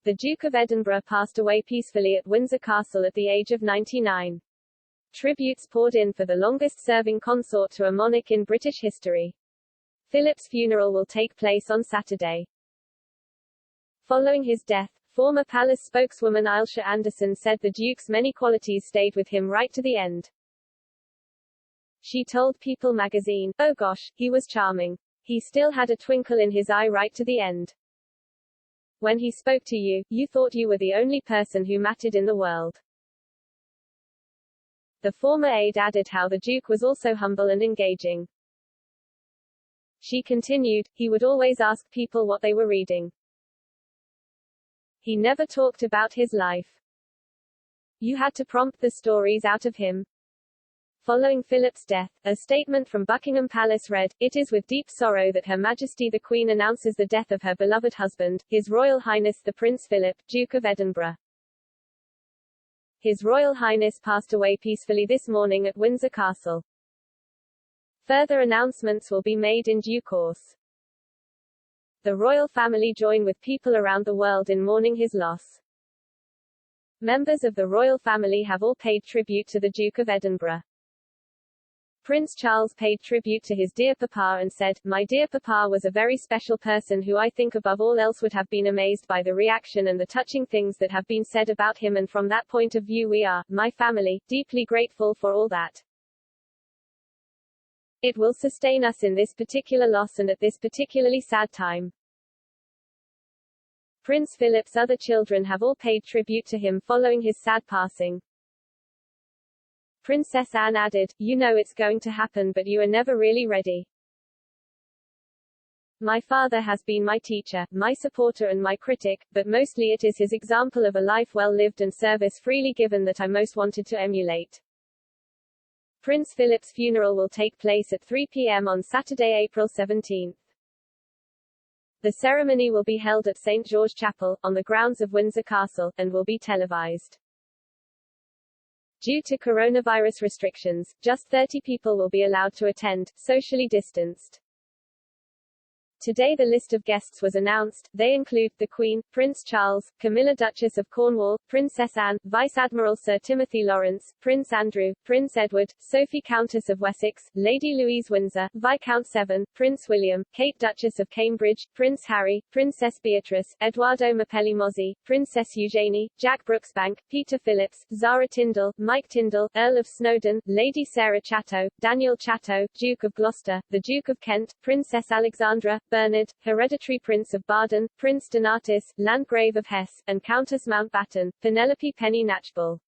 The Duke of Edinburgh passed away peacefully at Windsor Castle at the age of 99. Tributes poured in for the longest-serving consort to a monarch in British history. Philip's funeral will take place on Saturday. Following his death, former palace spokeswoman Ailsa Anderson said the Duke's many qualities stayed with him right to the end. She told People magazine, "Oh gosh, he was charming. He still had a twinkle in his eye right to the end. When he spoke to you, you thought you were the only person who mattered in the world." The former aide added how the Duke was also humble and engaging. She continued, "He would always ask people what they were reading. He never talked about his life. You had to prompt the stories out of him." Following Philip's death, a statement from Buckingham Palace read, "It is with deep sorrow that Her Majesty the Queen announces the death of her beloved husband, His Royal Highness the Prince Philip, Duke of Edinburgh. His Royal Highness passed away peacefully this morning at Windsor Castle. Further announcements will be made in due course." The royal family join with people around the world in mourning his loss. Members of the royal family have all paid tribute to the Duke of Edinburgh. Prince Charles paid tribute to his dear papa and said, "My dear papa was a very special person who I think above all else would have been amazed by the reaction and the touching things that have been said about him, and from that point of view we are, my family, deeply grateful for all that. It will sustain us in this particular loss and at this particularly sad time." Prince Philip's other children have all paid tribute to him following his sad passing. Princess Anne added, "You know it's going to happen, but you are never really ready. My father has been my teacher, my supporter and my critic, but mostly it is his example of a life well lived and service freely given that I most wanted to emulate." Prince Philip's funeral will take place at 3 p.m. on Saturday, April 17. The ceremony will be held at St. George Chapel, on the grounds of Windsor Castle, and will be televised. Due to coronavirus restrictions, just 30 people will be allowed to attend, socially distanced. Today the list of guests was announced. They include, the Queen, Prince Charles, Camilla Duchess of Cornwall, Princess Anne, Vice Admiral Sir Timothy Lawrence, Prince Andrew, Prince Edward, Sophie Countess of Wessex, Lady Louise Windsor, Viscount Severn, Prince William, Kate Duchess of Cambridge, Prince Harry, Princess Beatrice, Eduardo Mapelli Mozzi, Princess Eugenie, Jack Brooksbank, Peter Phillips, Zara Tyndall, Mike Tyndall, Earl of Snowdon, Lady Sarah Chatto, Daniel Chatto, Duke of Gloucester, the Duke of Kent, Princess Alexandra, Bernard, Hereditary Prince of Baden, Prince Donatus, Landgrave of Hesse, and Countess Mountbatten, Penelope Penny Knatchbull.